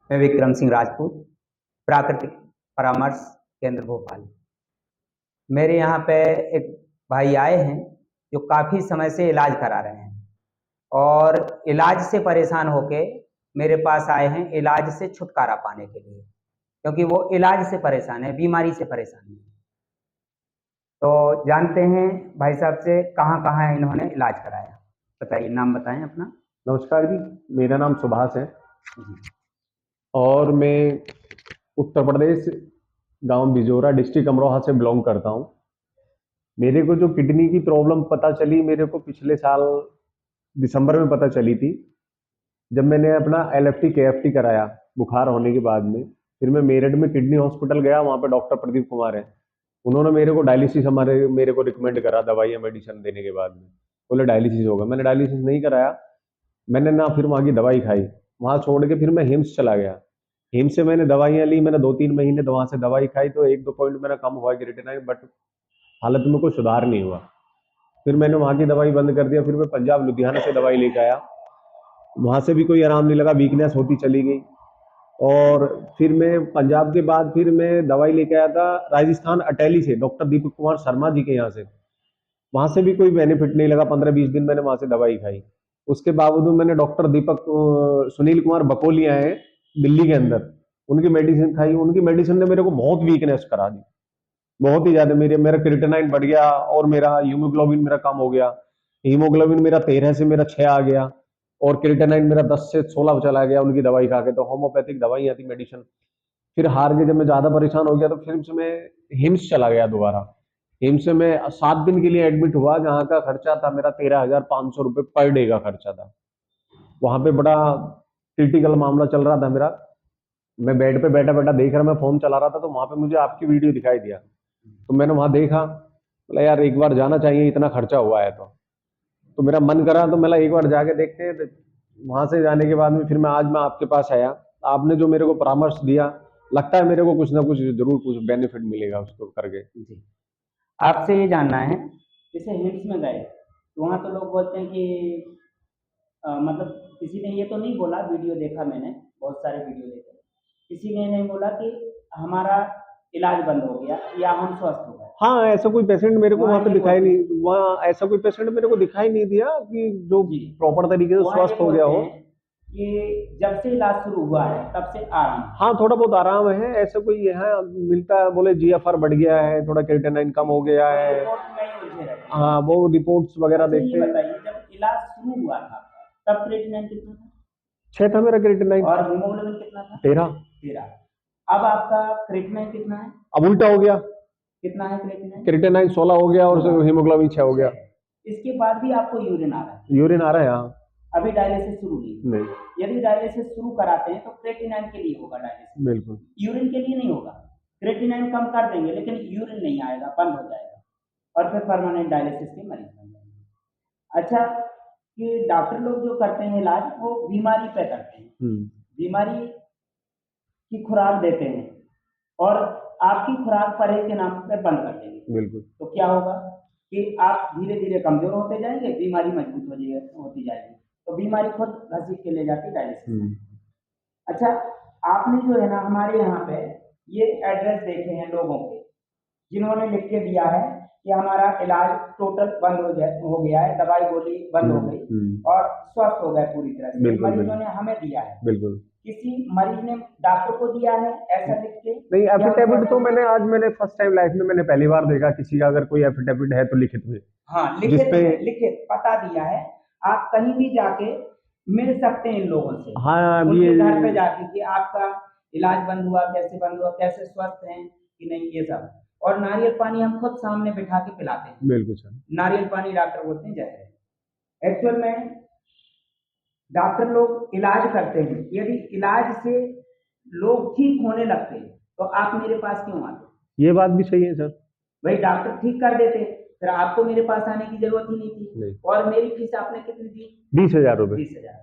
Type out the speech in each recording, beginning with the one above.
मैं विक्रम सिंह राजपूत, प्राकृतिक परामर्श केंद्र भोपाल। मेरे यहाँ पे एक भाई आए हैं जो काफ़ी समय से इलाज करा रहे हैं और इलाज से परेशान होके मेरे पास आए हैं इलाज से छुटकारा पाने के लिए, क्योंकि वो इलाज से परेशान है, बीमारी से परेशान है। तो जानते हैं भाई साहब से कहाँ कहाँ इन्होंने इलाज कराया। बताइए, नाम बताएं अपना। नमस्कार जी, मेरा नाम सुभाष है जी। और मैं उत्तर प्रदेश गांव बिजोरा डिस्ट्रिक्ट अमरोहा से बिलोंग करता हूं। मेरे को जो किडनी की प्रॉब्लम पता चली, मेरे को पिछले साल दिसंबर में पता चली थी, जब मैंने अपना एलएफटी केएफटी कराया बुखार होने के बाद में। फिर मैं मेरठ में किडनी हॉस्पिटल गया, वहां पे डॉक्टर प्रदीप कुमार है। उन्होंने मेरे को डायलिसिस मेरे को रिकमेंड करा, दवाइयाँ मेडिसिन देने के बाद में बोले डायलिसिस होगा। मैंने डायलिसिस नहीं कराया, मैंने ना फिर वहाँ की दवाई खाई। वहाँ छोड़ के फिर मैं हिम्स चला गया। हिम्स से मैंने दवाइयाँ ली, मैंने 2-3 महीने तो वहाँ से दवाई खाई, तो 1-2 पॉइंट मेरा कम हुआ क्रिएटिनिन, बट हालत में कोई सुधार नहीं हुआ। फिर मैंने वहाँ की दवाई बंद कर दिया, फिर मैं पंजाब लुधियाना से दवाई लेके आया, वहाँ से भी कोई आराम नहीं लगा, वीकनेस होती चली गई। और फिर मैं पंजाब के बाद फिर मैं दवाई लेके आया था राजस्थान अटेली से, डॉक्टर दीपक कुमार शर्मा जी के यहाँ से। वहां से भी कोई बेनिफिट नहीं लगा, 15-20 दिन मैंने वहां से दवाई खाई। उसके बावजूद मैंने डॉक्टर दीपक सुनील कुमार बकोलिया है दिल्ली के अंदर, उनकी मेडिसिन खाई। उनकी मेडिसिन ने मेरे को बहुत वीकनेस करा दी, बहुत ही ज्यादा। मेरा क्रिएटिनिन बढ़ गया और मेरा हीमोग्लोबिन मेरा कम हो गया। हीमोग्लोबिन मेरा 13 से मेरा 6 आ गया और क्रिएटिनिन मेरा 10 से 16 चला गया उनकी दवाई खा के। तो होम्योपैथिक दवाई आती मेडिसिन, फिर हार के जब मैं ज्यादा परेशान हो गया तो फिर से मैं हिम्स चला गया दोबारा। हिम्स में 7 दिन के लिए एडमिट हुआ, जहाँ का खर्चा था मेरा 13,500 रुपये पर डे का खर्चा था। वहां पे बड़ा क्रिटिकल मामला चल रहा था मेरा। मैं बेड पे बैठा बैठा देख रहा, मैं फोन चला रहा था, तो वहां पे मुझे आपकी वीडियो दिखाई दिया, तो मैंने वहां देखा, बोला यार एक बार जाना चाहिए, इतना खर्चा हुआ है तो मेरा मन करा, तो मैं एक बार जाके देखते हैं। तो वहां से जाने के बाद में फिर मैं आपके पास आया। आपने जो मेरे को परामर्श दिया, लगता है मेरे को कुछ ना कुछ जरूर कुछ बेनिफिट मिलेगा उसको करके। जी, आपसे ये जानना है, जैसे हिम्स में गए तो वहाँ तो लोग बोलते हैं कि मतलब किसी ने ये तो नहीं बोला, वीडियो देखा मैंने, बहुत सारे वीडियो देखे, किसी ने नहीं बोला कि हमारा इलाज बंद हो गया या हम स्वस्थ हो गए। हाँ, ऐसा कोई पेशेंट मेरे को वहाँ वहां पे ये दिखाई बोलते हैं। नहीं, वहाँ ऐसा कोई पेशेंट मेरे को दिखाई नहीं दिया कि जो जी, प्रॉपर तरीके से वहाँ ये स्वस्थ हो गया बोलते हो। हैं कि जब से इलाज शुरू हुआ है तब से आराम है। हाँ, थोड़ा बहुत आराम है, ऐसा कोई यहाँ मिलता है, बोले जीएफआर बढ़ गया है, थोड़ा क्रिएटिनिन कम हो गया तो है। रिपोर्ट में ही उलझे रहते हैं। हाँ, वो रिपोर्ट्स वगैरह अच्छा ये देखते हैं। बताइए, जब इलाज शुरू हुआ था तब क्रिएटिनिन कितना था 6 था मेरा क्रिएटिनिन। और हीमोग्लोबिन कितना था? 13। 13। अब आपका क्रिएटिनिन कितना है? अब उल्टा हो गया, कितना है क्रिएटिनिन? क्रिएटिनिन 16 हो गया और 16। हीमोग्लोबिन 6 हो गया। 6। इसके बाद भी आपको यूरिन आ रहा है? यूरिन आ रहा है, हाँ। अभी डायलिसिस शुरू नहीं। नहीं। यदि डायलिसिस शुरू कराते हैं तो क्रिएटिनिन के लिए होगा डायलिसिस, बिल्कुल। यूरिन के लिए नहीं होगा। क्रिएटिनिन कम कर देंगे लेकिन यूरिन नहीं आएगा, बंद हो जाएगा और फिर परमानेंट डायलिसिस के मरीज बन जाएंगे। अच्छा, कि डॉक्टर लोग जो करते हैं इलाज वो बीमारी पे करते हैं, बीमारी की खुराक देते हैं और आपकी खुराक परहेज के नाम पे बंद कर देंगे। बिल्कुल। तो क्या होगा कि आप धीरे धीरे कमजोर होते जाएंगे, बीमारी मजबूत होती जाएगी, तो बीमारी खुद घसीट के ले जाती डायलिसिस। अच्छा, आपने जो है ना हमारे यहाँ पे ये एड्रेस देखे हैं लोगों के, जिन्होंने लिख के दिया है कि हमारा इलाज टोटल बंद हो गया है, दवाई गोली बंद हो गई और स्वस्थ हो गए पूरी तरह से। मरीजों ने हमें दिया है। बिल्कुल। किसी मरीज ने डॉक्टर को दिया है ऐसा लिख के? नहीं, एफिडेविट तो मैंने फर्स्ट टाइम लाइफ में मैंने पहली बार देखा किसी का, अगर कोई एफिडेविट है तो लिखित में। हाँ, लिखित पता दिया है। आप कहीं भी जाके मिल सकते हैं इन लोगों से। हाँ, उनके घर पे जाके कि आपका इलाज बंद हुआ, कैसे स्वस्थ हैं कि नहीं, ये सब। और नारियल पानी हम खुद सामने बिठा के पिलाते हैं। बिल्कुल सर। नारियल पानी डॉक्टर बोलते हैं जहर। एक्चुअल में डॉक्टर लोग इलाज करते हैं, यदि इलाज से लोग ठीक होने लगते हैं तो आप मेरे पास क्यों आते? ये बात भी सही है सर। भाई डॉक्टर ठीक कर देते फिर आपको मेरे पास आने की जरूरत ही नहीं थी। और मेरी फीस आपने कितनी दी? 20,000 रुपए। 20,000।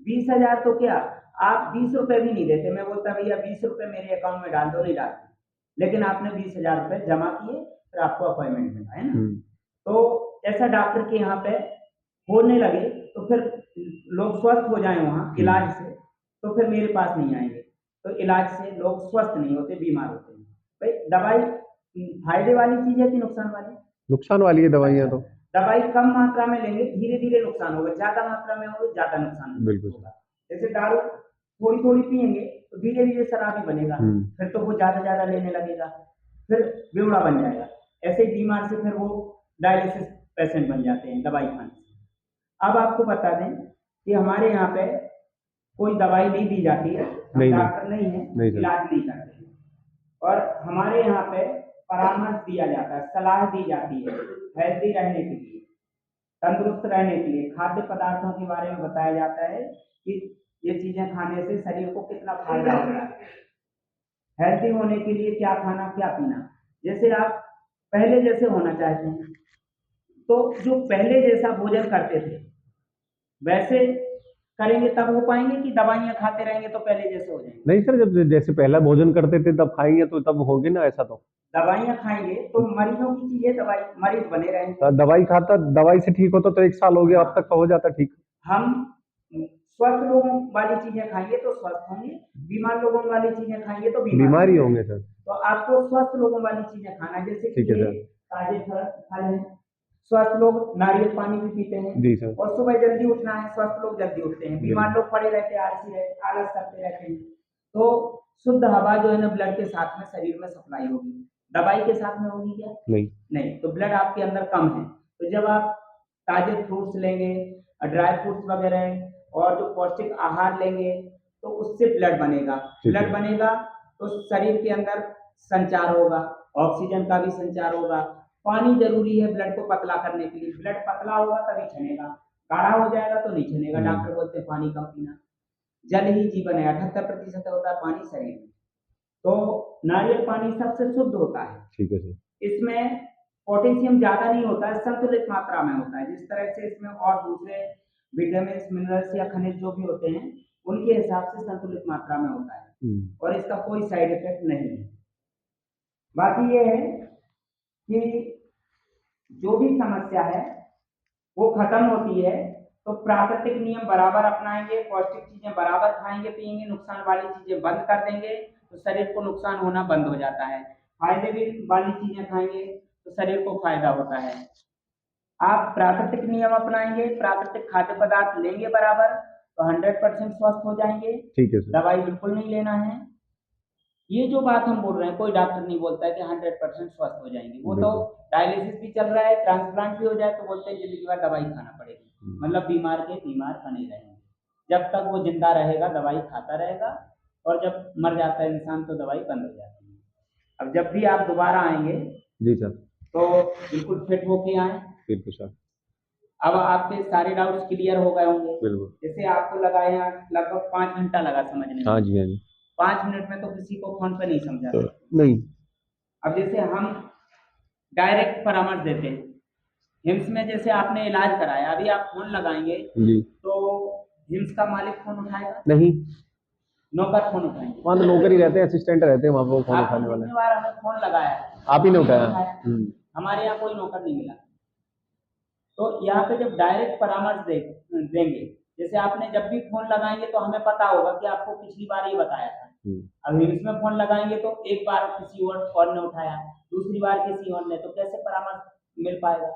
20,000 तो क्या, आप 20 रुपए भी नहीं देते। मैं बोलता भैया 20 रुपए मेरे अकाउंट में डाल दो, नहीं डालते, लेकिन आपने 20,000 रुपए जमा किए, फिर आपको अपॉइंटमेंट मिला है ना। तो ऐसा डॉक्टर के यहाँ पे होने लगे तो फिर लोग स्वस्थ हो जाए वहाँ इलाज से, तो फिर मेरे पास नहीं आएंगे। तो इलाज से लोग स्वस्थ नहीं होते, बीमार होते हैं। भाई दवाई फायदे वाली चीज है कि नुकसान वाली? नुकसान वाली है दवाइयाँ अच्छा, तो। दवाई कम मात्रा में लेंगे धीरे धीरे नुकसान होगा, ज्यादा मात्रा में होगा ज्यादा नुकसान बिल्कुल होगा। जैसे दारू थोड़ी थोड़ी पियेंगे तो धीरे धीरे शराबी बनेगा, फिर तो वो ज्यादा ज्यादा लेने लगेगा, फिर बेवड़ा बन जाएगा। ऐसे ही बीमार से फिर वो डायलिसिस पेशेंट बन जाते हैं दवाई खाने से। अब आपको बता दें कि हमारे यहाँ पे कोई दवाई नहीं दी जाती है, हम नहीं, डॉक्टर नहीं है, नहीं सर। इलाज नहीं करते हैं। और हमारे यहाँ पे परामर्श दिया जाता है, सलाह दी जाती है हेल्दी रहने के लिए, तंदुरुस्त रहने के लिए। खाद्य पदार्थों के बारे में बताया जाता है कि ये चीजें खाने से शरीर को कितना फायदा होता है, हेल्दी होने के लिए क्या खाना क्या पीना। जैसे आप पहले जैसे होना चाहते हैं तो जो पहले जैसा भोजन करते थे वैसे करेंगे तब हो पाएंगे कि दवाइयाँ खाते रहेंगे तो पहले जैसे हो जाएंगे? नहीं सर, जब जैसे पहला भोजन करते थे तब खाएंगे तो तब होगे ना, ऐसा तो। दवाइयाँ खाएंगे तो मरीजों की चीज है, दवाई मरीज बने रहेंगे। दवाई खाता, दवाई से ठीक होता तो 1 साल हो गया, अब तक का हो जाता ठीक। हम स्वस्थ लोगों वाली चीजें खाएंगे तो स्वस्थ होंगे, बीमार लोगों वाली चीजें खाएंगे तो बीमार ही होंगे सर। तो आपको स्वस्थ लोगों वाली चीजें खाना है, जैसे कि ठीक है ये सर। ताजे फल हैं। स्वस्थ लोग नारियल पानी भी पीते हैं जी सर। और सुबह जल्दी उठना है, स्वस्थ लोग जल्दी उठते हैं, बीमार लोग पड़े रहते हैं, आलसी रहते, आलस करते रहते हैं। तो शुद्ध हवा जो है ना ब्लड के साथ में शरीर में सप्लाई होगी, दवाई के साथ में होगी क्या? नहीं। नहीं, तो ब्लड आपके अंदर कम है। तो जब आप ताजे फ्रूट्स लेंगे, ड्राई फ्रूट्स वगैरह और जो पौष्टिक आहार लेंगे तो उससे ब्लड बनेगा। ब्लड बनेगा तो शरीर के अंदर संचार होगा, ऑक्सीजन का भी संचार होगा। पानी जरूरी है ब्लड को पतला करने के लिए, ब्लड पतला होगा तभी छनेगा, गाढ़ा हो जाएगा तो नहीं छनेगा। डॉक्टर बोलते हैं पानी कम पीना। जल ही जीवन है, 78% होता है पानी शरीर में। तो नारियल पानी सबसे शुद्ध होता है। ठीक है सर। इसमें पोटेशियम ज्यादा नहीं होता है, संतुलित मात्रा में होता है। जिस तरह से इसमें और दूसरे विटामिन मिनरल्स या खनिज जो भी होते हैं उनके हिसाब से संतुलित मात्रा में होता है और इसका कोई साइड इफेक्ट नहीं है। बाकी ये है कि जो भी समस्या है वो खत्म होती है तो प्राकृतिक नियम बराबर अपनाएंगे, पौष्टिक चीजें बराबर खाएंगे पिएंगे, नुकसान वाली चीजें बंद कर देंगे तो शरीर को नुकसान होना बंद हो जाता है। फायदे भी वाली चीजें खाएंगे तो शरीर को फायदा होता है। आप प्राकृतिक नियम अपनाएंगे, प्राकृतिक खाद्य पदार्थ लेंगे बराबर तो 100% स्वस्थ हो जाएंगे। ठीक है सर। दवाई बिल्कुल नहीं लेना है। ये जो बात हम बोल रहे हैं कोई डॉक्टर नहीं बोलता है कि 100% स्वस्थ हो जाएंगे। वो तो डायलिसिस भी चल रहा है, ट्रांसप्लांट भी हो जाए तो बोलते हैं जिंदगी भर दवाई खाना पड़ेगी, मतलब बीमार के बीमार बने रहेंगे। जब तक वो जिंदा रहेगा दवाई खाता रहेगा और जब मर जाता है इंसान तो दवाई बंद हो जाती है। अब जब भी आप दोबारा आएंगे जी सर तो बिल्कुल फिट होके आए। बिल्कुल सर। अब आपके सारे डाउट्स क्लियर हो गए होंगे। बिल्कुल। जैसे आपको लगा यहाँ लगभग 5 घंटा लगा समझने में। हाँ जी, हाँ जी। 5 मिनट में तो किसी को फोन पे नहीं समझा तो सकते। नहीं। अब जैसे हम डायरेक्ट परामर्श देते हैं, हिम्स में जैसे आपने इलाज कराया, अभी आप फोन लगाएंगे जी तो हिम्स का मालिक फोन उठाएगा? नहीं, नौकर फोन उठाएंगे। वहाँ तो नौकर ही रहते हैं, असिस्टेंट रहते हैं वहाँ पे, वो फोन आपने उठाने वाले। जितनी बार हमें फोन लगाया आप ही ने उठाया। हमारे यहाँ कोई नौकर नहीं मिला। तो यहाँ पे जब डायरेक्ट परामर्श देंगे, जैसे आपने जब भी फोन लगाएंगे तो हमें पता होगा कि आपको पिछली बार ये बताया था। अब हिम्स में फोन लगाएंगे तो एक बार किसी और ने उठाया, दूसरी बार किसी और ने, तो कैसे परामर्श मिल पाएगा?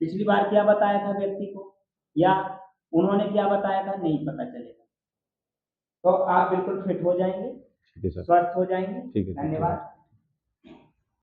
पिछली बार क्या बताया था व्यक्ति को या उन्होंने क्या बताया था नहीं पता चलेगा। तो आप बिल्कुल फिट हो जाएंगे, ठीक है सर। स्वस्थ हो जाएंगे। ठीक है, धन्यवाद।